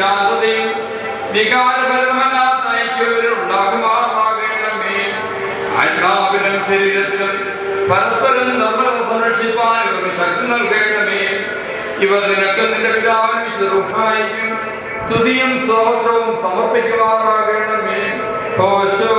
ശാന്തതയും വികാരപരമല്ലാത്ത ഐക്യമുണ്ടാകുമാറാകണമേ. ആത്മാവിലും ശരീരത്തിലും പരസ്പരം നിർമ്മലത സംരക്ഷിപ്പാൻ ഇവർക്ക് ശക്തി നൽകണമേ. ഇവർ നിനക്ക് നിന്റെ പിതാവിനും വിശുദ്ധർക്കും സ്തുതിയും സ്തോത്രവും സമർപ്പിക്കുമാറാകണമേ. ഓശോ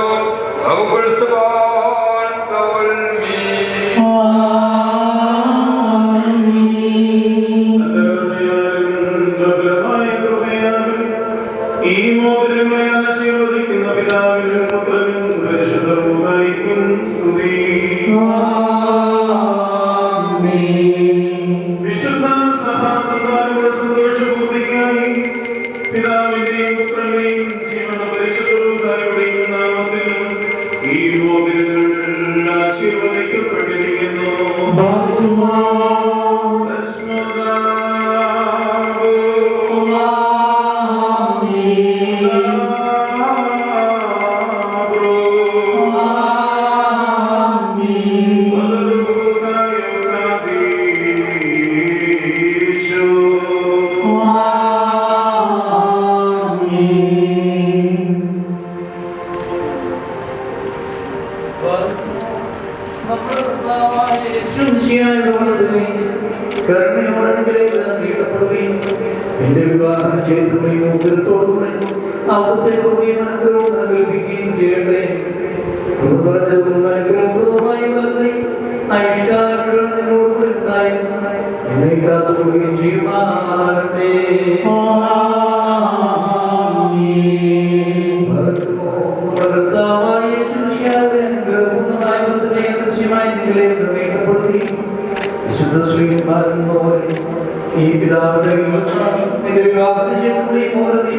ഈ പിതാവിന്റെ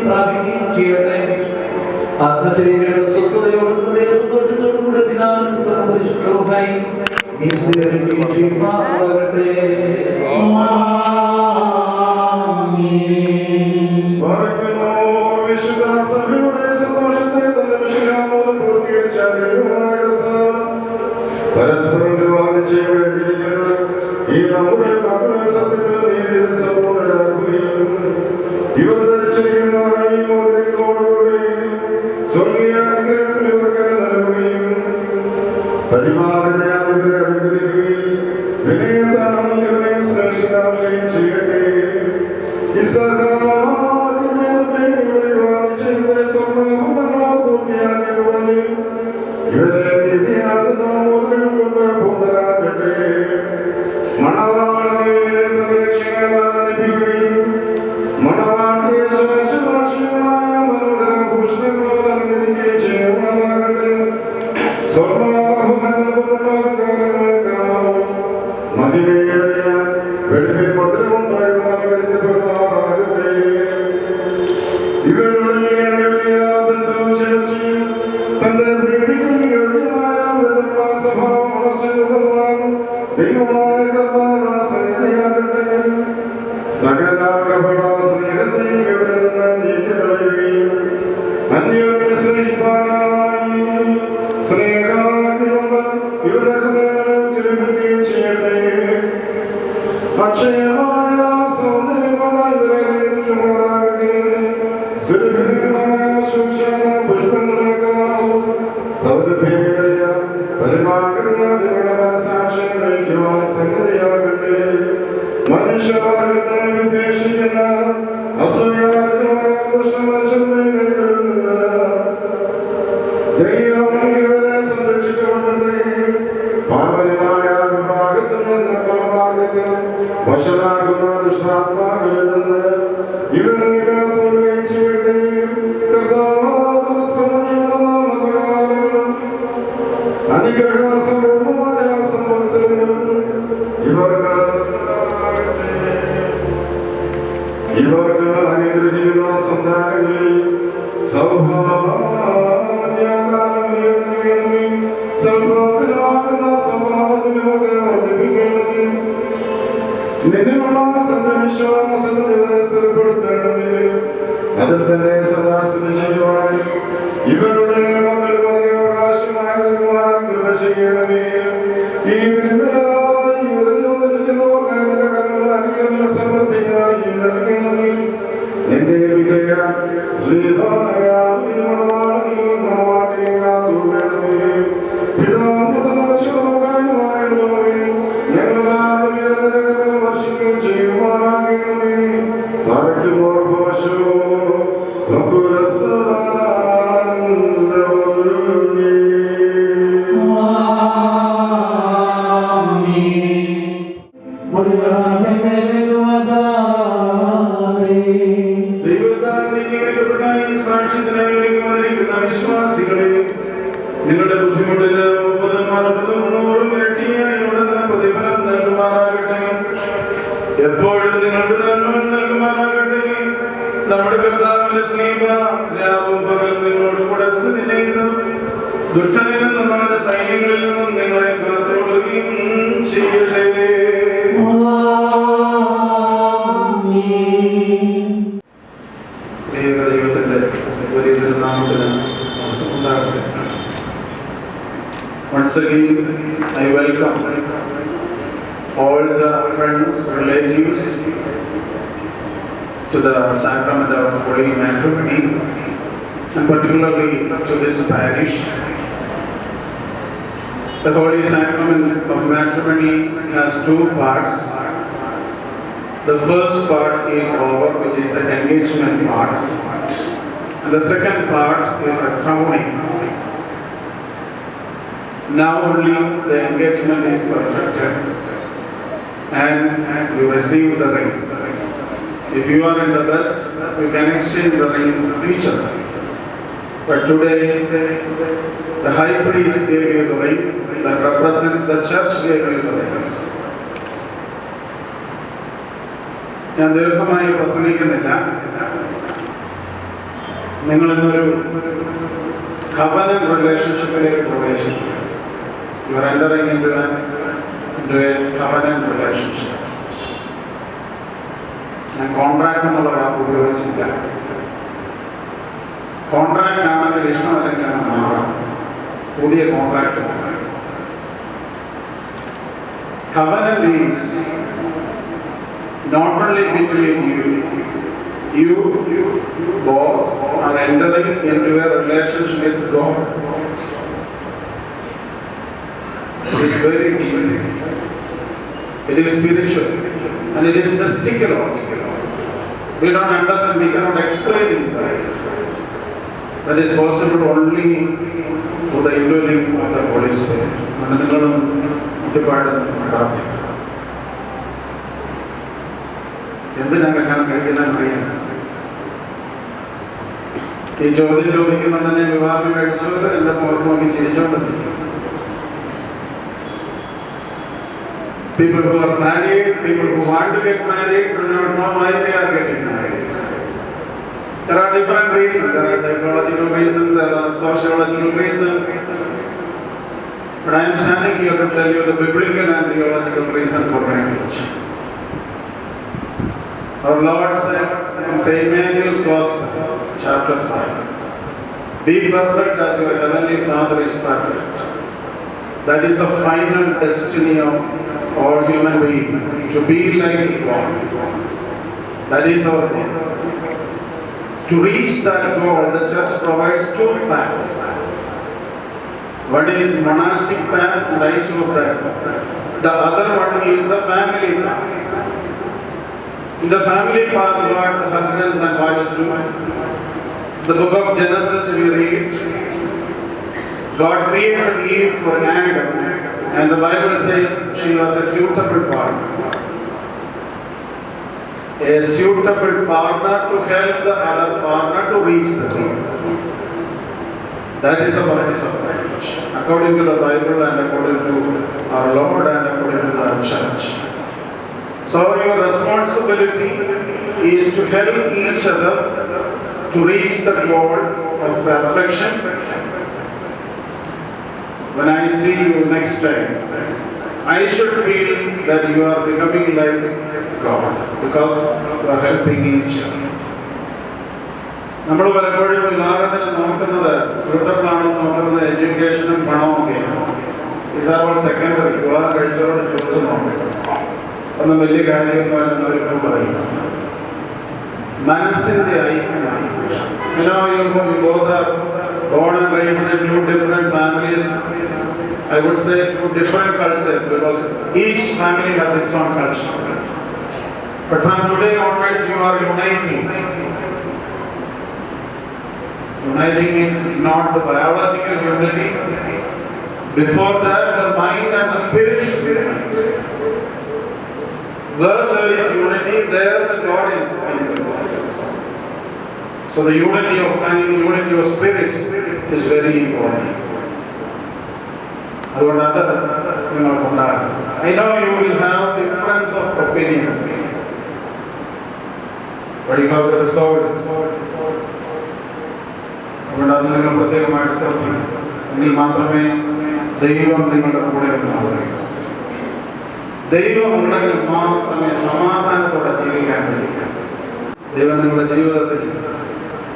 പ്രാപിക്കുകയും ചെയ്യട്ടെ. ആത്മശരീരങ്ങളുടെ സ്വസ്ഥതയോടും സന്തോഷത്തോടും കൂടെ പിതാവിനും പരിശുദ്ധവുമായി നീ സ്വീകരിക്കുകയും ചെയ്യുമാറാകട്ടെ. പരസ്പരം വിവാഹം ചെയ്യപ്പെട്ടിരിക്കുന്ന ഈ നമ്മുടെ മക്കളെ സത്യത്തിൽ സഹോദരാക്കുകയും ഇവർ ധരിച്ചിരിക്കുന്ന ഈ മോദങ്ങളോടുകൂടി സ്വർഗീയ അനുഗ്രഹങ്ങൾ ഇവർക്ക് നൽകുകയും പരിപാലനെ അനുഗ്രഹിക്കുകയും വിനയദാനം ഇവരെ ശ്രേഷ്ഠരാകുകയും ചെയ്യട്ടെ. ഇവരെ നീതിയാകുന്ന മോദനം കൊണ്ട് പൂർണ്ണരാക്കട്ടെ. മണവാളനെ പ്രവേശിക്കുകയും മണവാട്ടിയെ സുരക്ഷിതമായ മനോഹരഭൂഷണങ്ങൾ അലങ്കരിക്കുകയും ചെയ്യുമാറാകട്ടെ. സ്വർണ്ണാഭരണങ്ങളേക്കാളും മഹിമയേറിയ വെള്ളിൻ മുദ്രമുണ്ടായി അലങ്കരിക്കപ്പെടുമാറാകട്ടെ. ഇവരുടെ ബന്ധവും ചേർച്ചയും തന്റെ പ്രീതിക്കും യോഗ്യമായ സ്വഭാവം വളർച്ചയുള്ളവാൻ ദൈവമായ കർത്താവ് സന്നിധിയാകട്ടെ. സകല കപട സ്നേഹത്തെയും ഇവരിൽ നിന്ന് നീക്കിക്കളയുകയും അന്യോന്യം സ്നേഹിപ്പാനായി സ്നേഹാഗ്നികൊണ്ട് ഇവരുടെ ഹൃദയങ്ങളെ ജ്വലിപ്പിക്കുകയും ചെയ്യട്ടെ. അക്ഷയമായ സൗന്ദര്യമുള്ള ഇവരെ ലഭിക്കുമാറാകട്ടെ. സുരഭിതമായ സൂക്ഷ്മ പുഷ്പങ്ങളെക്കാൾ സൗരഭ്യമേറിയ പരിമാകൃതിയുടെ മനസാക്ഷിയെ നയിക്കുവാൻ സംഗതിയാകട്ടെ. മനുഷ്യവർഗത്തെ വിദ്വേഷിക്കുന്ന അസൂയാലുമായ ദുഷ്ടമനുഷ്യരുടെ കൈകളിൽ നിന്ന് ദൈവം ഇവരെ സംരക്ഷിച്ചുകൊണ്ടേ. പാപനമായ വിഭാഗത്തിൽ നിന്ന് പരമാർഗത്തെ വശനാകുന്ന ദുഷ്ടാത്മാക്കളിൽ നിന്ന് ഇവരെ കാത്തുകൊള്ളുകയും ചെയ്യട്ടെ. അനുഗ്രഹസമ്പൂർണമായ സംവത്സരങ്ങളും ഇവർക്ക് അനുഗ്രഹിക്കുന്ന സന്താനങ്ങളിൽ സൗഭാഗ്യകാലം സൽപ്രവർത്തനമാകുന്ന സമ്പാദനങ്ങളെ വർദ്ധിപ്പിക്കണമേ. നിന്നുള്ള സത്യവിശ്വാസം ഇവരെ സ്ഥിരപ്പെടുത്തണമേ. അതിൽ തന്നെ സദാസ്ഥിതി ചെയ്യുവാൻ ഇവരുടെ മക്കൾക്ക് അവകാശമായ നൽകുവാൻ കൃപ ചെയ്യണമേ. ഈ വിരുദ്ധരായി ഇവരിൽ വന്നിരിക്കുന്നവർക്ക് നിന്റെ കരുണ അനുഗ്രഹങ്ങൾ സമൃദ്ധിയായി നൽകണമേ. നിന്റെ വിധേയ വിശ്വാസികളെ നിങ്ങളുടെ ബുദ്ധിമുട്ടിന് 30, 40, 100 ഇരട്ടിയായി ഉടനെ പ്രതിഫലം നൽകുമാറാകട്ടെ. എപ്പോഴും നിങ്ങൾക്ക് നന്മ നൽകുമാറാകട്ടെ. നമ്മുടെ കർത്താവിന്റെ സ്നേഹ രാവും പകലും നിങ്ങളോട് കൂടെ സ്ഥിതി ചെയ്ത് ദുഷ്ടനിൽ നിന്നും അവന്റെ സൈന്യങ്ങളിൽ നിന്നും നിങ്ങളെ കാത്തുകൊള്ളുകയും ചെയ്യട്ടെ. ദൈവത്തിന്റെ വലിയ നാമത്തിന് ഉണ്ടാകട്ടെ. Once again, I welcome all the friends, relatives to the sacrament of holy matrimony, and particularly to this parish. The holy sacrament of matrimony has two parts. The first part is over, which is the engagement part, and the second part is the crowning. Now only the engagement is perfected and you receive the ring. If you are in the West, you can exchange the ring to each other. But today, the high priest gave you the ring that represents the church gave you the rings. ഞാൻ ദീർഘമായി പ്രസംഗിക്കുന്നില്ല. നിങ്ങളിന്നൊരു covenant relationship-ലേക്ക് പ്രവേശിക്കുക. You are entering into a covenant relationship. ഞാൻ contract എന്നുള്ള വാക്ക് ഉപയോഗിച്ചില്ല. Contract ആണെങ്കിൽ ഇഷ്ടമല്ലെങ്കിൽ മാറാം. പുതിയ contract. Covenant is not only between you both are entering into a relationship with God. It is very deep. It is spiritual and it is mystical also. We don't understand, we cannot explain in words. That is possible only through the indwelling of the Holy Spirit. എന്തിനാണ് കഴിക്കുന്നറിയാം. ഈ ചോദ്യം ചോദിക്കുന്നതിനെ വിവാഹം കഴിച്ചവർ എന്റെ മുഖത്ത് നോക്കി ചിരിച്ചോണ്ടിരിക്കും. People who are married, people who want to get married do not know why they are getting married. There are different reasons. There are psychological reasons, there are sociological reasons. But I am standing here to tell you the biblical and theological reason for marriage. Our Lord said in St. Matthew's Gospel, chapter 5, "Be perfect as your heavenly Father is perfect." That is the final destiny of all human beings, to be like God. That is our goal. To reach that goal, the church provides two paths. One is monastic path, and I chose that path. The other one is the family path. In the family path, what husbands and wives do. The book of Genesis we read, God created Eve for Adam, and the Bible says she was a suitable partner. A suitable partner to help the other partner to reach the goal. That is the purpose of marriage, according to the Bible and according to our Lord and according to the church. So your responsibility is to help each other to reach the goal of perfection. When I see you next time, I should feel that you are becoming like God because you are helping each other. നമ്മൾ പലപ്പോഴും വിവാഹത്തിന് നോക്കുന്നത് suitable ആണോ നോക്കുന്നത് എഡ്യൂക്കേഷനും പണവും ഒക്കെയാണ്. These are all secondary. വിവാഹം കഴിച്ചവരോട് ചോദിച്ചു നോക്കുക. ഒന്നും വലിയ കാര്യമൊന്നും പറയും. മനസ്സിന്റെ ഐക്യമാണ്. You both are born and raised in two different families. I would say two different cultures because each family has its own culture. But from today onwards, you are uniting. Uniting means it's not the biological unity. Before that, the mind and the spirit should be united. Where there is unity, there the God is. So the unity of mind, unity of spirit is very important. I know you will have difference of opinions, but you have to resolve it. അതുകൊണ്ട് നിങ്ങൾ പ്രത്യേകമായിട്ട് ശ്രദ്ധിക്കണം. എങ്കിൽ മാത്രമേ ദൈവം നിങ്ങളുടെ കൂടെ ഉണ്ടാവുകയുള്ളൂ. ദൈവം ഉണ്ടെങ്കിൽ മാത്രമേ സമാധാനത്തോടെ ജീവിക്കാൻ കഴിയൂ. ദൈവം നിങ്ങളുടെ ജീവിതത്തിൽ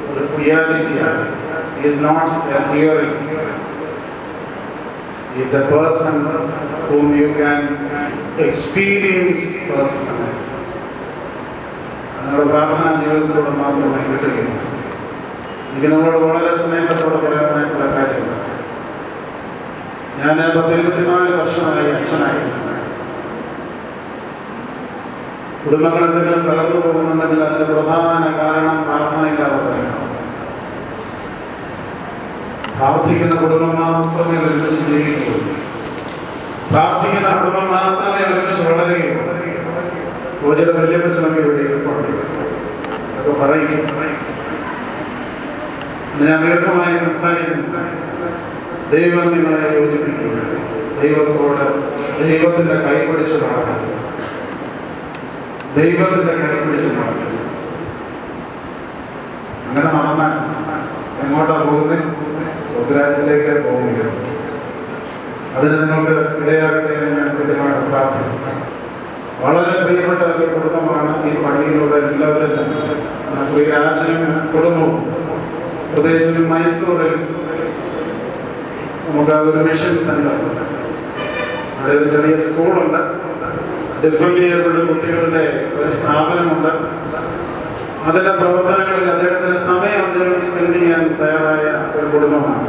ഒരു റിയാലിറ്റിയാണ്. He is not a theory. He is a person whom you can experience personally. നിങ്ങളുടെ പ്രാർത്ഥനാ ജീവിതത്തിലൂടെ മാത്രമേ കിട്ടുകയുള്ളൂ. എനിക്ക് നിങ്ങളോട് വളരെ സ്നേഹത്തോടെ പറയാനായിട്ടുള്ള കാര്യമാണ്. ഞാൻ 24 വർഷമായി അച്ഛനായി. കുടുംബങ്ങൾ എന്തെങ്കിലും തകർന്നു പോകുന്നുണ്ടെങ്കിൽ അതിന്റെ പ്രധാന കാരണം പ്രാർത്ഥനയില്ലാതെ പറയാം. പ്രാർത്ഥിക്കുന്ന കുടുംബം മാത്രമേ ഒരുമിച്ച് ജീവിക്കുകയുള്ളൂ. പ്രാർത്ഥിക്കുന്ന കുടുംബം മാത്രമേ ഒരുമിച്ച് വളരുകയുള്ളൂ. ചില വല്യപ്പച്ചനൊക്കെ ഇവിടെ ഇരിപ്പുണ്ട്, അതൊക്കെ പറയും. ഞാൻ ദീർഘമായി സംസാരിക്കുന്നില്ല. ദൈവം നിങ്ങളെ യോജിപ്പിക്കുക. ദൈവത്തോട് ദൈവത്തിന്റെ കൈപിടിച്ച് നടക്കുക. ദൈവത്തിന്റെ കൈപിടിച്ച് നടക്കുക. അങ്ങനെ നടന്നാൽ എങ്ങോട്ടാ പോകുന്നത്? സ്വർഗ്ഗരാജ്യത്തിലേക്ക് പോവുകയാണ്. അതിന് നിങ്ങൾക്ക് ഇടയാകട്ടെ എന്ന് ഞാൻ കൃത്യമായിട്ട് പ്രാർത്ഥിക്കുന്നു. വളരെ പ്രിയപ്പെട്ട ഒരു കുടുംബമാണ് ഈ പള്ളിയിലുള്ള എല്ലാവരും തന്നെ. ശ്രീ രാജനും കുടുംബവും പ്രത്യേകിച്ച് മൈസൂരിൽ നമുക്ക് ഒരു മിഷൻ സെന്റർ, അവിടെ ഒരു ചെറിയ സ്കൂളുണ്ട്, ഡിഫറെന്റ് ഏബിൾഡ് കുട്ടികളുടെ ഒരു സ്ഥാപനമുണ്ട്. അതിന്റെ പ്രവർത്തനങ്ങളിൽ അദ്ദേഹത്തിന് സമയം അദ്ദേഹം സ്പെൻഡ് ചെയ്യാൻ തയ്യാറായ ഒരു കുടുംബമാണ്.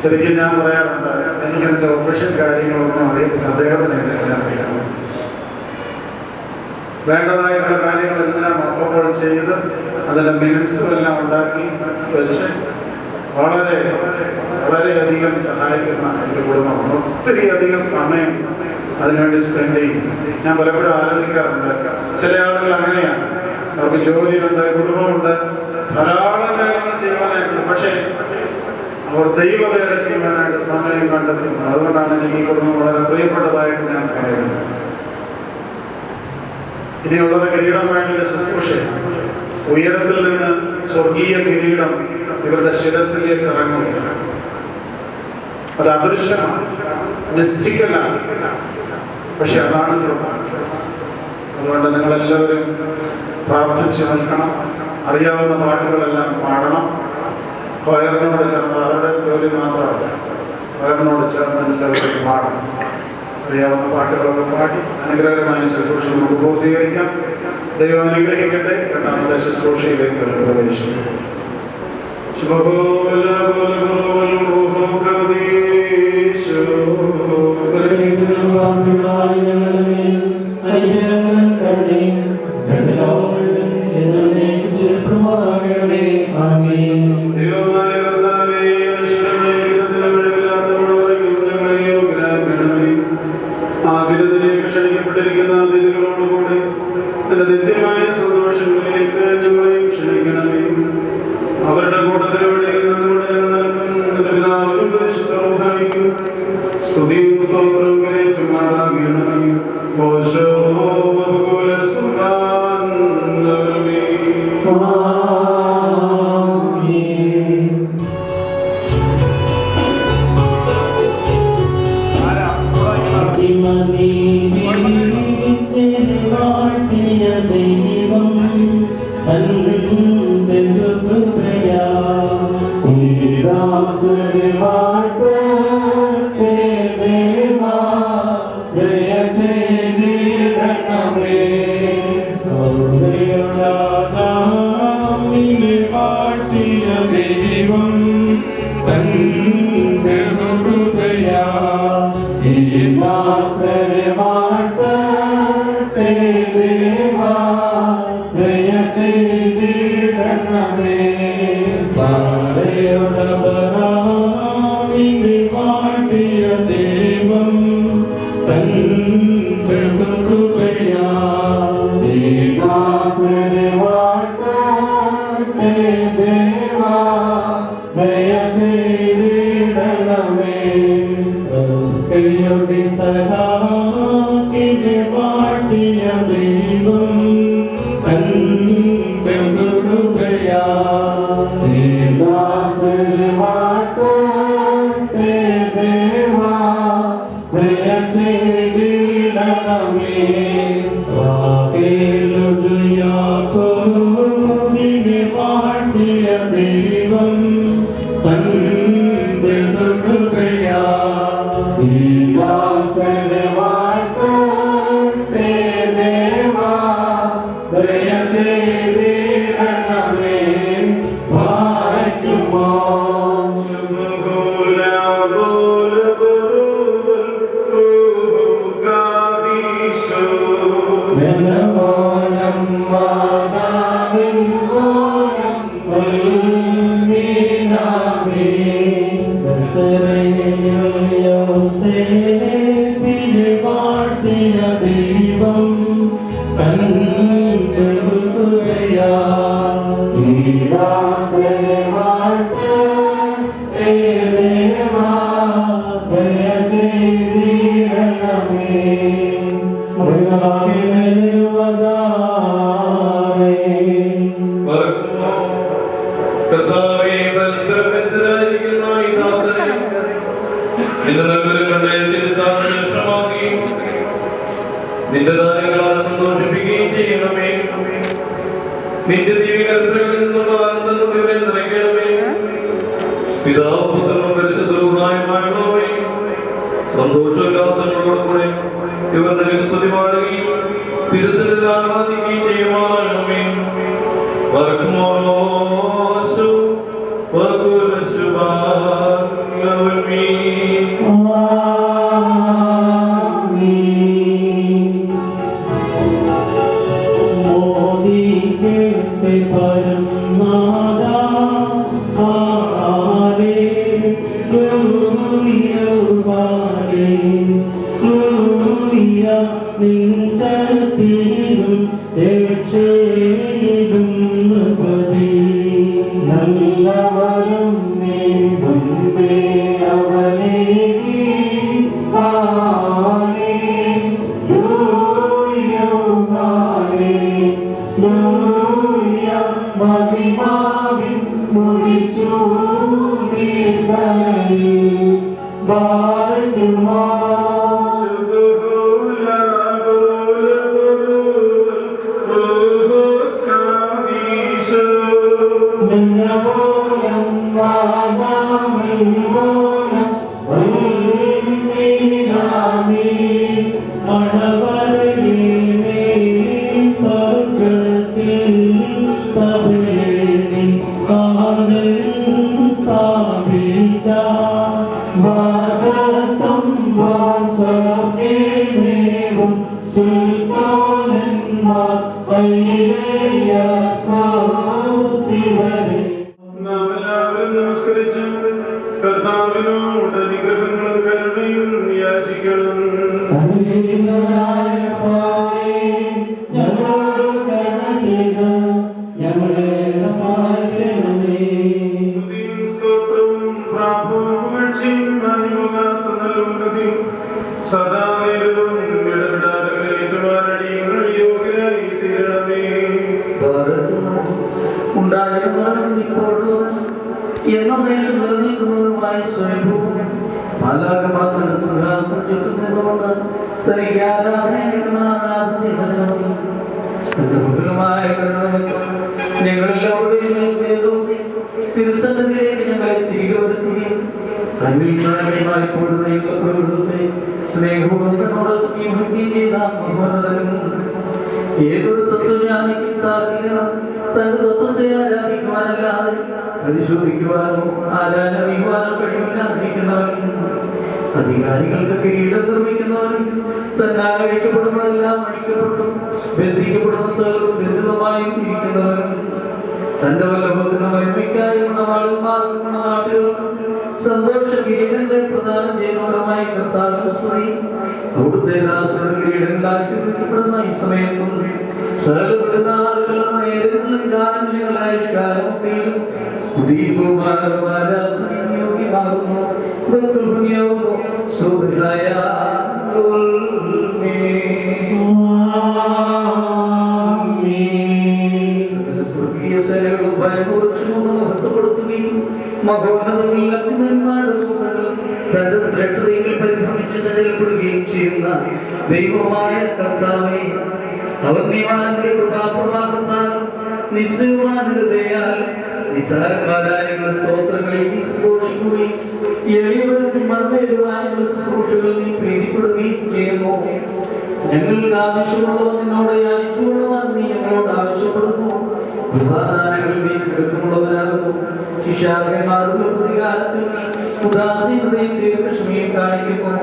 ശരിക്കും ഞാൻ പറയാറുണ്ട്, എനിക്കതിന്റെ ഒഫീഷ്യൽ കാര്യങ്ങളൊന്നും അറിയത്തില്ല, അദ്ദേഹത്തിന് എല്ലാം അറിയാം. വേണ്ടതായിട്ടുള്ള കാര്യങ്ങളെല്ലാം അപ്പോൾ ചെയ്ത് അതിൻ്റെ മിനിറ്റ്സുമെല്ലാം ഉണ്ടാക്കി വെച്ച് വളരെയധികം സഹായിക്കുന്ന ഒരു കുടുംബമാണ്. ഒത്തിരി അധികം സമയം അതിനുവേണ്ടി സ്പെൻഡ് ചെയ്യും. ഞാൻ പലപ്പോഴും ആലോചിക്കാറുണ്ട്, ചില ആളുകൾ അങ്ങനെയാണ്, അവർക്ക് ജോലിയുണ്ട്, കുടുംബമുണ്ട്, ധാരാളം കാര്യങ്ങൾ ചെയ്യുവാനായിട്ടുണ്ട്, പക്ഷേ അവർ ദൈവവേല ചെയ്യുവാനായിട്ട് സമയം കണ്ടെത്തുന്നു. അതുകൊണ്ടാണ് എനിക്ക് ഈ കുടുംബം വളരെ പ്രിയപ്പെട്ടതായിട്ട് ഞാൻ പറയുന്നത്. ഇനിയുള്ളത് കിരീടമായിട്ടുള്ള ശുശ്രൂഷ. ഉയരത്തിൽ നിന്ന് സ്വർഗീയ കിരീടം ഇവരുടെ ശിരസിലേക്ക് ഇറങ്ങുകയാണ്. അത് അദൃശ്യമാണ്, മിസ്റ്റിക്കലാണ്, പക്ഷെ അതാണ് കൃപ. അതുകൊണ്ട് നിങ്ങളെല്ലാവരും പ്രാർത്ഥിച്ചു നിൽക്കണം. അറിയാവുന്ന പാട്ടുകളെല്ലാം പാടണം. വയറിനോട് ചേർന്ന്, അവരുടെ ജോലി മാത്രമല്ല, വയറിനോട് ചേർന്ന് എല്ലാവരും പാടണം. അറിയാവുന്ന പാട്ടുകളൊക്കെ പാടി അനുഗ്രഹമായ ശുശ്രൂഷ നമുക്ക് പൂർത്തീകരിക്കാം. ദൈവം അനുഗ്രഹിക്കട്ടെ. രണ്ടാമത്തെ ശുശ്രൂഷയിലേക്ക് പ്രവേശിക്കും. ക്ഷണിക്കപ്പെട്ടിരിക്കുന്ന അതിഥികളോടുകൂടി നിത്യമായ സന്തോഷങ്ങളിലേക്ക് ഞങ്ങളെയും ക്ഷണിക്കണമേ. അവരുടെ കൂട്ടത്തിലൂടെ പിതാവിനും പരിശുദ്ധ റൂഹായിക്കും സ്തുതിയും സ്തോത്രവും കരേറ്റുമാറാകണമേ. Thank you. നിന്റെ ദാനങ്ങളാൽ സന്തോഷിപ്പിക്കുകയും ചെയ്യണമേ. നിന്റെ ദിവ്യകൽപ്പനകളിൽ നിന്നുള്ള ആനന്ദം ഇവരെ നിറയ്ക്കണമേ. പിതാവ് പുത്രനും പരിശുദ്ധവുമായുള്ളവേ, സന്തോഷോല്ലാസങ്ങളോടുകൂടെ ഇവർ നിനക്ക് സ്തുതി പാടുകയും തിരുസന്നിധിയിൽ ആരാധിക്കുകയും ചെയ്യുമാറാകണമേ. ഏതൊരു തത്വജ്ഞാനിക്കും താർക്കികനും തന്റെ തത്വത്തെ ആരാധിക്കുവാനല്ലാതെ പരിശോധിക്കുവാനോ ആരാധനറിയുവാനോ കഴിവില്ലാതിരിക്കുന്നവനും അധികാരികൾക്ക് കിരീടം നിർമ്മിക്കുന്നവനും തന്നാൽ അഴിക്കപ്പെടുന്നതെല്ലാം അഴിക്കപ്പെട്ടും ബന്ധിക്കപ്പെടുന്ന സകലവും ബന്ധിതമായും ഇരിക്കുന്നവനും തന്റെ വല്ലഭത്തിന് മഹിമയ്ക്കായി ഗുണവാളന്മാർക്കും ഗുണനാട്ടുകൾക്കും സന്തോഷ കിരീടങ്ങളെ പ്രദാനം ചെയ്യുന്നവരുമായി കർത്താവിന് സ്തുതി. അവിടുത്തെ ദാസരുടെ കിരീടങ്ങൾ ആശീർവദിക്കപ്പെടുന്ന ഈ സമയത്തും സകല പെരുന്നാളുകളും നേരങ്ങളും കാലങ്ങളായുഷ്കാലമൊക്കെയും സ്തുതിയും ആരാധനയും യോഗ്യമാകുന്നു. ദൈവമായ കർത്താവേ, അവർ നിവാന്റെ കൃപാപ്രവാഹത്താൽ നിസ്സംഗതയാൽ നിസ്സാരന്മാരായ സ്തോത്രങ്ങളിൽ നീ സന്തോഷിക്കുകയും എളിയവരും മർമ്മേരുമായ ശുശ്രൂഷകൾ നീ പ്രീതിപ്പെടുകയും ചെയ്യുന്നു. ഞങ്ങൾക്ക് ആവശ്യമുള്ളവ നിന്നോട് യാചിച്ചുകൊള്ളുവാൻ നീ ഞങ്ങളോട് ആവശ്യപ്പെടുന്നു. കൃപാദാനങ്ങളിൽ നീ കിടക്കുമുള്ളവനാകുന്നു. ശിക്ഷാർഹന്മാരുടെ പ്രതികാരത്തിൽ ഉദാസീനതയും ദീർഘക്ഷമയും കാണിക്കുന്നു.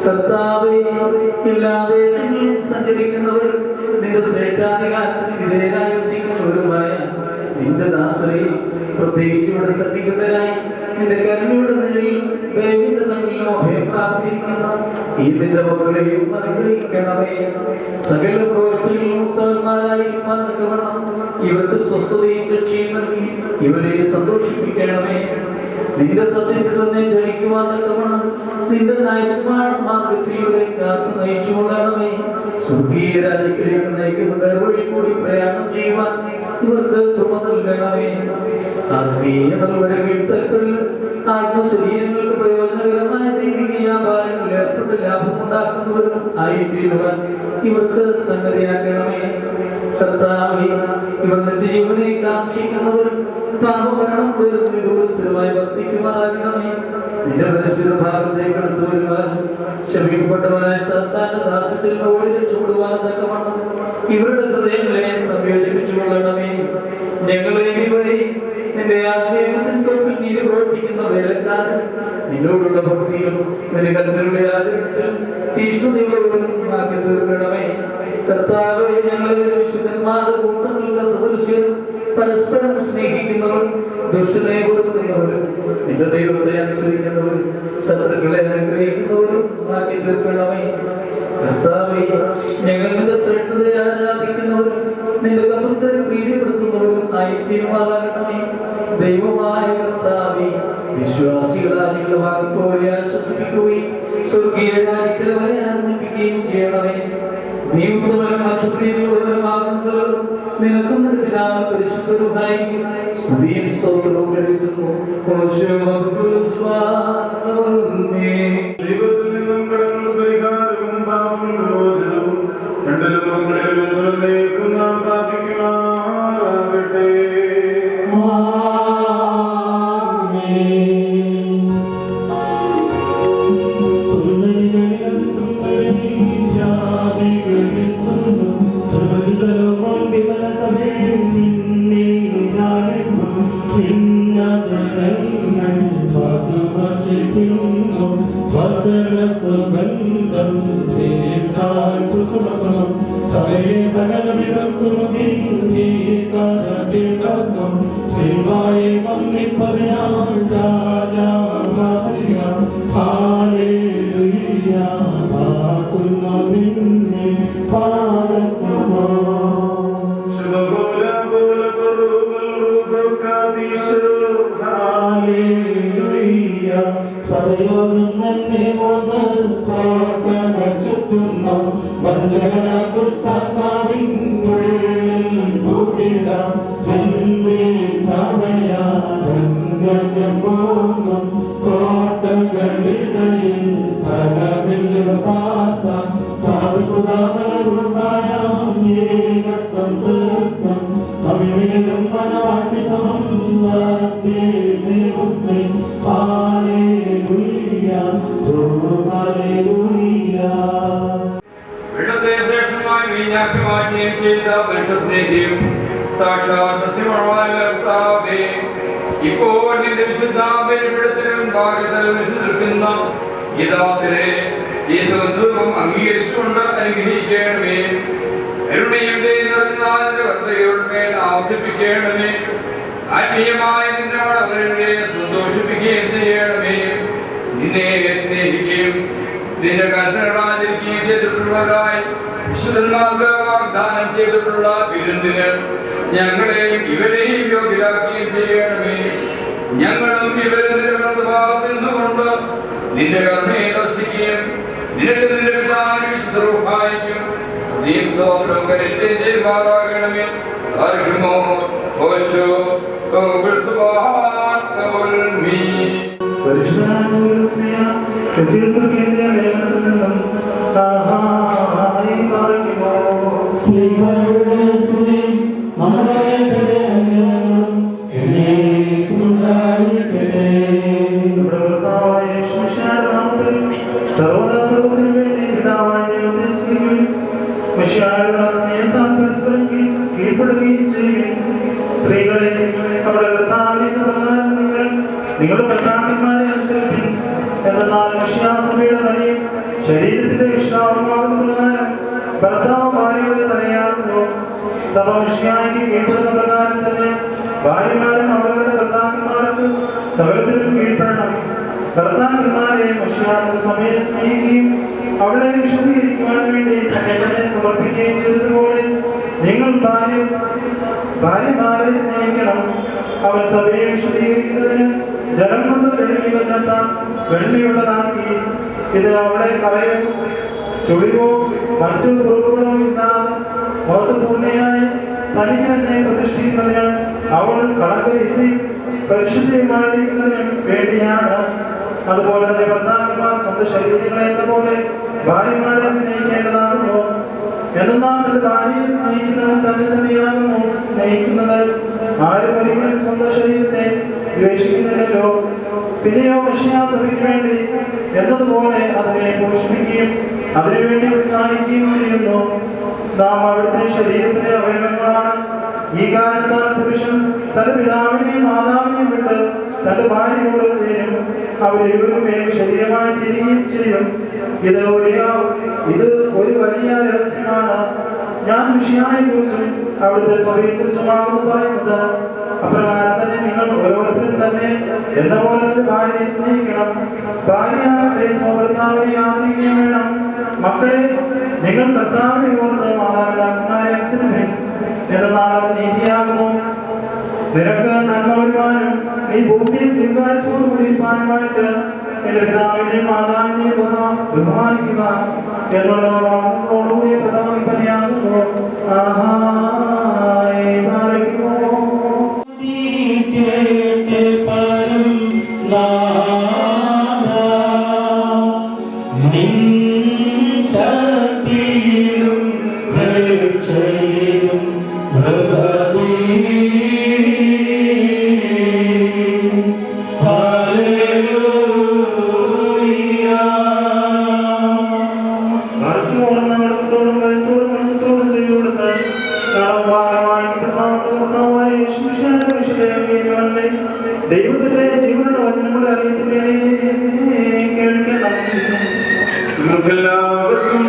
കർത്താവേ, എല്ലാ ദേശങ്ങളിലും സഞ്ചരിക്കുന്നവർ നിന്റെ ശ്രേഷ്ഠാധികാരത്തിന് വിധേയരായി വസിക്കുന്നവരുമായ നിന്റെ ദാസരെ പ്രത്യേകിച്ച് ഇവിടെ സന്നിഹിതരായി നിന്റെ കരുണയുടെ നിഴലിൽ ദൈവത്തിന്റെ നടുവിലും അഭയം പ്രാപിച്ചിരിക്കുന്ന ഈ നിന്റെ മക്കളെയും അനുഗ്രഹിക്കണമേ. സകല പ്രവൃത്തികളിലും ഉത്തമന്മാരായിരിക്കാൻ തക്കവണ്ണം ഇവർക്ക് സ്വസ്ഥതയും രക്ഷയും നൽകി ഇവരെ സന്തോഷിപ്പിക്കണമേ. നിന്റെ സത്യത്തിൽ തന്നെ ചലിക്കുവാൻ തക്കവണ്ണം നിന്റെ നയമാണ് മാർഗത്തിൽ ഇവരെ കാത്തു നയിച്ചു കൊള്ളണമേ. സ്വർഗീയ രാജ്യത്തിലേക്ക് നയിക്കുന്ന ദർവഴി കൂടി പ്രയാണം ചെയ്യുവാൻ ഇവർക്ക് കൃപ നൽകണമേ. ആത്മീയ നൽവരകളിൽ തൽപ്പര്യം ആത്മശരീരങ്ങൾക്ക് പ്രയോജനകരമായ ദൈവിക വ്യാപാരങ്ങളിൽ ഏർപ്പെട്ട് ലാഭമുണ്ടാക്കുന്നവരും ആയിത്തീരുവാൻ ഇവർക്ക് സംഗതിയാക്കണമേ. കർത്താവേ, ഇവർ നിത്യജീവനെ കാക്ഷിക്കുന്നവരും പാപകരണം സ്ഥിരമായി വർത്തിക്കുമാറാകണമേ. നിന്റെ പരിസ്ഥിതി ഭാഗത്തേക്ക് അടുത്തു വരുവാനും ശമിക്കപ്പെട്ടവനായ സാത്താന്റെ ദാസ്യത്തിൽ ഓടി രക്ഷപ്പെടുവാനും തക്കവണ്ണം ഇവരുടെ ഹൃദയങ്ങളെ സംയോജിപ്പിച്ചു കൊള്ളണമേ. ഞങ്ങളെ ഇവരെയും നിന്റെ ആത്മീയത്തിൽ തൊട്ടിൽ നീ പ്രവർത്തിക്കുന്ന വേലക്കാരൻ നിന്നോടുള്ള ഭക്തിയും നിന്റെ കൽപ്പനയുടെ ആചരണത്തിൽ തീഷ്ണതയുള്ളവരും ആക്കി തീർക്കണമേ. കർത്താവേ, ഞങ്ങളെ വിശുദ്ധന്മാരുടെ കൂട്ടങ്ങൾക്ക് സദൃശ്യരും പരസ്പരം സ്നേഹിക്കുന്നവരും ദുഷ്ടനെ വെറുക്കുന്നവരും നിന്റെ ദൈവത്തെ അനുസരിക്കുന്നവരും ശത്രുക്കളെ അനുഗ്രഹിക്കുന്നവരും ആക്കി തീർക്കണമേ. കർത്താവേ, ഞങ്ങൾ നിന്റെ ശ്രേഷ്ഠതയെ ആരാധിക്കുന്നവരും നിന്റെ കർത്തൃത്വത്തെ പ്രീതിപ്പെടുത്തുന്നവരും ആയിത്തീരുമാറാകണമേ. ദൈവമായ കർത്താവേ, വിശ്വാസികളാൽ ഞങ്ങളുടെ വാങ്ങിപ്പോരെ ആശ്വസിപ്പിക്കുകയും സ്വർഗീയ രാജ്യത്തിൽ അവരെ ആനന്ദിപ്പിക്കുകയും ചെയ്യണമേ. നീ ഉത്തമനും അക്ഷപ്രീതിയുള്ളവരുമാകുന്നവരും നിനക്കും നിന്റെ പിതാവിനും പരിശുദ്ധരുമായിരിക്കും സ്തുതിയും സ്തോത്രവും കരുതുന്നു. ഇപ്പോൾ നിന്റെ വിശുദ്ധാപരിപിടത്തിനും നിൽക്കുന്ന ഈ സ്വന്തം അംഗീകരിച്ചുകൊണ്ട് അനുഗ്രഹിക്കണമേ. മേൽ ആവശ്യപ്പിക്കണമേ. ആത്മീയമായ നിന്നെ അവരെ സന്തോഷിപ്പിക്കുകയും ചെയ്യണമേ. നിന്നെ സ്നേഹിക്കുകയും നിന്റെ കൽപ്പനകളാചരിക്കുകയും ചെയ്തിട്ടുള്ളവരായി വിശുദ്ധന്മാർക്ക് വാഗ്ദാനം ചെയ്തിട്ടുള്ള വിരുന്നിന് ഞങ്ങളെയും ഇവരെയും യോഗ്യരാക്കുകയും ചെയ്യണമേ. ഞങ്ങളും ഇവരെ നിരവധി ഭാഗത്ത് നിന്നുകൊണ്ട് നിന്റെ കർമ്മയെ ദർശിക്കുകയും നിന്റെ പിതാവിനെ വിശുദ്ധരൂപായിക്കും നീം സ്വന്തം കരുത്തെ ചെയ്യുമാറാകണമേ. അർഹമോ ഓശോ പരിശുദ്ധ സ്ത്രീകളെ അവിടെ നിങ്ങളുടെ ഭർത്താക്കന്മാരെ അനുസരിക്കും. എന്നാൽ മഷിയാസഭയുടെ തലയും ശരീരത്തിന്റെ വിശ്രാമമാകുന്ന പ്രകാരം ഭർത്താവ് ഭാര്യയുടെ തലയാകുന്നു. സഭ മഷിയായിക്ക് കീഴ്പ്പെടുന്ന പ്രകാരം തന്നെ ഭാര്യമാരും അവരുടെ ഭർത്താക്കന്മാർക്ക് സകലത്തിലും കീഴ്പ്പെടണം. ഭർത്താക്കന്മാരെ മഷിയാകുന്ന സമയം സ്നേഹിക്കുകയും അവളെ വിശദീകരിക്കുവാൻ വേണ്ടി തന്നെ തന്നെ സമർപ്പിക്കുകയും ചെയ്തതുപോലെ നിങ്ങൾ ഭാര്യമാരെ സ്നേഹിക്കണം. അവൻ സഭയെ വിശദീകരിക്കുന്നതിന് ജലം കൊണ്ട് കഴുകി വചനത്താൽ വെണ്മയുള്ളതാക്കി ഇത് അവളെ കറയോ ചുളിവോ മറ്റു കുറവുകളോ ഇല്ലാതെ ബോധപൂർണ്ണയായി തനിക്ക് തന്നെ പ്രതിഷ്ഠിക്കുന്നതിന് അവൾ കളങ്കരഹിതയും പരിശുദ്ധയുമായിരിക്കുന്നതിനും വേണ്ടിയാണ്. അതുപോലെ തന്നെ ഭർത്താക്കന്മാർ സ്വന്തം ശരീരങ്ങളെ എന്ന പോലെ ഭാര്യമാരെ സ്നേഹിക്കേണ്ടതാകുന്നു. എന്നാൽ തന്റെ ഭാര്യയെ സ്നേഹിക്കുന്നവൻ തന്നെ തന്നെയാകുന്നു സ്നേഹിക്കുന്നത്. ആരും ഒരിക്കലും സ്വന്തം ശരീരത്തെ ദ്വേഷിക്കുന്നില്ലല്ലോ. പിന്നെയോ മഷിയാസഭയ്ക്ക് വേണ്ടി എന്നതുപോലെ അതിനെ പോഷിപ്പിക്കുകയും അതിനുവേണ്ടി ഉത്സാഹിക്കുകയും ചെയ്യുന്നു. നാം അവിടുത്തെ ശരീരത്തിന്റെ അവയവങ്ങളാണ്. ഈ കാരണത്താൽ പുരുഷൻ തന്റെ പിതാവിനെയും മാതാവിനെയും വിട്ട് തന്റെ ഭാര്യയോട് ചേരും. അവരിരുവരും ഏക ശരീരമായി തീരുകയും ചെയ്യും. ഇത് ഒരു വലിയ രഹസ്യമാണ്. ഞാൻ മിശിഹായെ കുറിച്ചും അവിടുത്തെ സഭയെ കുറിച്ചുമാകുന്നു പറയുന്നത്. അപ്രകാരം തന്നെ നിങ്ങൾ ഓരോരുത്തരും തന്നെ എന്ന പോലെ തന്നെ ഭാര്യയെ സ്നേഹിക്കണം. ഭാര്യയാകട്ടെ സ്വഭർത്താവിനെ ആദരിക്കുകയും വേണം. മക്കളെ, നിങ്ങൾ കർത്താവിനെ ഓർത്ത് മാതാപിതാക്കന്മാരെ അനുസരിക്കും. എന്നാൽ അത് നീതിയാകുന്നു. നിനക്ക് നന്മ വരുവാനും നീ ഭൂമിയിൽ ദീർഘായുസ്സോടുകൂടി ഇരിപ്പാനുമായിട്ട് എന്റെ പിതാവിനെയും മാതാവിനെയും ബഹുമാനിക്കുക എന്നുള്ളത് വാഗ്ദത്തത്തോടുകൂടിയ പ്രഥമ കൽപ്പനയാകുന്നു. ദൈവത്തിന്റെ ജീവനുള്ള വചനങ്ങളുടെ അറിയത്തിനെ കേൾക്കണം. നമുക്കെല്ലാവർക്കും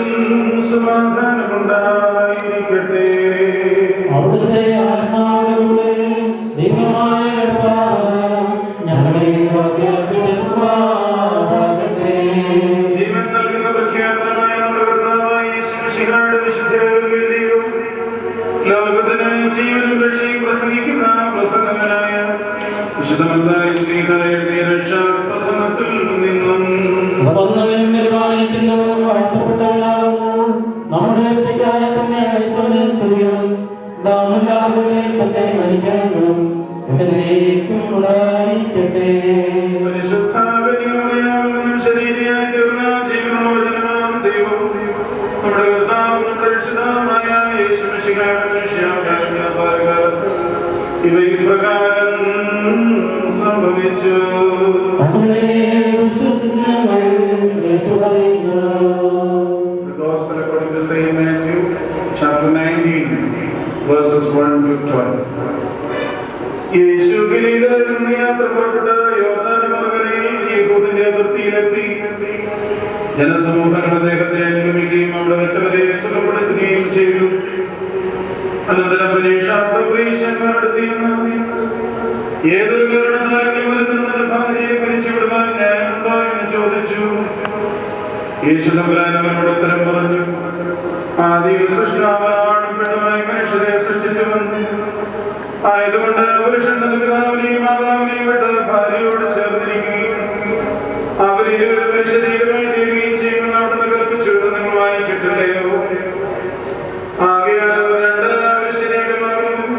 സമാധാനമുണ്ടായിരിക്കട്ടെ. അവിടുത്തെ ആത്മാവിലൂടെ ദൈവമായ ജീവൻ നൽകുന്ന പ്രഖ്യാപനമായ നമ്മുടെ കർത്താവായ യേശുമിശിഹായുടെ വിശുദ്ധ എവങ്കേലിയവും ലോകത്തിന് ജീവനും രക്ഷയും പ്രസംഗിക്കുന്ന പ്രസംഗകനായ വിശുദ്ധ മത്തായി ശ്ലീഹാ എഴുതിയ രക്ഷാപ്രസംഗത്തിൽ നിന്നും നമ്മുടെ രക്ഷയ്ക്കായി തന്നെ അയച്ചവനെ സ്തുതിയും നാമെല്ലാവരെയും തന്നെ അനുഗ്രഹങ്ങളും ഉണ്ടായിരിക്കട്ടെ. പരിശുദ്ധ ബലിയാകുന്ന ശരീരയായി തീർന്ന ജീവനുള്ള വചനമാം ദൈവം നമ്മുടെ കർത്താവും നമ്മുടെ രക്ഷിതാവുമായ യേശുമിശിഹായുടെ രക്ഷാകാലത്ത് ഇവയിൽ പ്രകാരം സംഭവിച്ചു. The Gospel according to Saint Matthew, chapter 19, verses 1 to 12. യേശു ഗലീലയിൽ നിന്ന് യാത്ര പുറപ്പെട്ട് യോർദാൻ മറുകരയിൽ യഹൂദന്റെ അതിർത്തിയിലെത്തി. ജനസമൂഹങ്ങൾ അദ്ദേഹത്തെ അനുഗമിക്കുകയും അവിടെ വെച്ചവരെ സുഖപ്പെടുത്തുകയും ചെയ്തു. അനന്തരം പരീക്ഷാർത്ഥപരീക്ഷന്മാരെടുത്തിയെന്ന് ഏതൊരു കാരണത്താലും വരുന്ന ഭാര്യയെ പിരിച്ചുവിടുവാൻ ന്യായമുണ്ടോ എന്ന് ചോദിച്ചു. യേശു തമ്പുരാൻ അവരോട് ഉത്തരം പറഞ്ഞു, ആദ്യം സൃഷ്ടാവാണ് പെണ്ണുമായി മനുഷ്യരെ സൃഷ്ടിച്ചുവെന്ന്. ആയതുകൊണ്ട് പുരുഷൻ തന്റെ പിതാവിനെയും മാതാവിനെയും വിട്ട് ഭാര്യയോട് ചേർന്നിരിക്കുകയും അവരിരുവരും ശരീരമായി തീരുകയും ചെയ്യുമെന്ന് അവിടുന്ന് കൽപ്പിച്ചു. നിങ്ങൾ വായിച്ചിട്ടില്ലയോ? ആകയാൽ അവർ രണ്ടല്ല ഒരു ശരീരമാകുന്നു.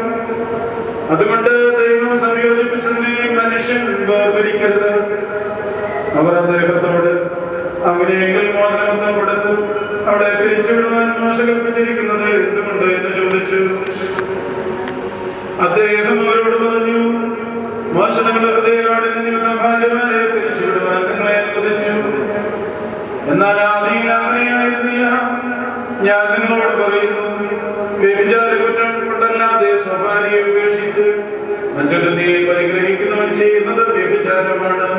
അതുകൊണ്ട് ദൈവം സംയോജിപ്പിച്ചതിനെ മനുഷ്യൻ വേർതിരിക്കരുത്. അവർ അദ്ദേഹത്തോട് അങ്ങനെയെങ്കിൽ മോചനമൊത്തം കൊടുത്തു അവളെ പിരിച്ചുവിടുവാൻ മോശ കൽപ്പിച്ചിരിക്കുന്നത് എന്തുകൊണ്ട് എന്ന് ചോദിച്ചു. അദ്ദേഹം അവരോട് പറഞ്ഞു, മോശ നിങ്ങളുടെ ഹൃദയകാഠിന്യമുള്ള ഭാര്യമാരെ പിരിച്ചുവിടുവാൻ നിങ്ങളെ അനുവദിച്ചു. എന്നാൽ ആദിയിൽ അങ്ങനെയായിരുന്നില്ല. ഞാൻ നിങ്ങളോട് പറയുന്നു, വ്യഭിചാര കുറ്റം കൊണ്ടല്ലാതെ സ്വഭാര്യയെ ഉപേക്ഷിച്ച് മറ്റൊരുത്തിയെ പരിഗ്രഹിക്കുന്നവൻ ചെയ്യുന്നത് വ്യഭിചാരമാണ്.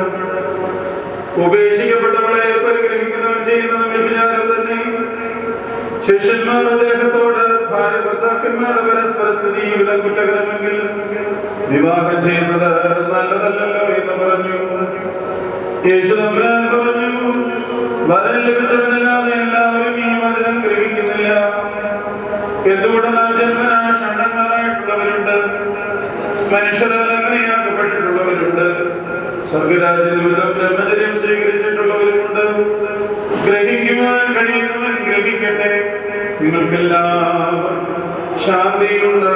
ഉപേക്ഷിക്കപ്പെട്ടവളെ പരിഗ്രഹിക്കുന്നവൻ ചെയ്യുന്നത് വ്യഭിചാരം തന്നെ. ശിഷ്യന്മാർ അദ്ദേഹത്തോട്, ഭാര്യ ഭർത്താക്കന്മാരുടെ പരസ്പര സ്ഥിതി വിധം കുറ്റകരമെങ്കിൽ വിവാഹം ചെയ്യുന്നത് നല്ലതല്ലല്ലോ എന്ന് പറഞ്ഞു. യേശു തമ്പുരാൻ പറഞ്ഞു, വരം ലഭിച്ചവനല്ലാതെ എല്ലാവരും ഈ വചനം ഗ്രഹിക്കുന്നില്ല. എന്തുകൊണ്ടെന്നാൽ ജന്മനാ ഷണ്ഡന്മാരായിട്ടുള്ളവരുണ്ട്, മനുഷ്യരാൽ അങ്ങനെയാക്കപ്പെട്ടിട്ടുള്ളവരുണ്ട്, സ്വർഗരാജ്യത്തിൽ ബ്രഹ്മചര്യം സ്വീകരിച്ചിട്ടുള്ളവരുമുണ്ട്. ഗ്രഹിക്കുവാൻ കഴിയുന്നവൻ ഗ്രഹിക്കട്ടെ. നിങ്ങൾക്കെല്ലാം ശാന്തിയുണ്ട്.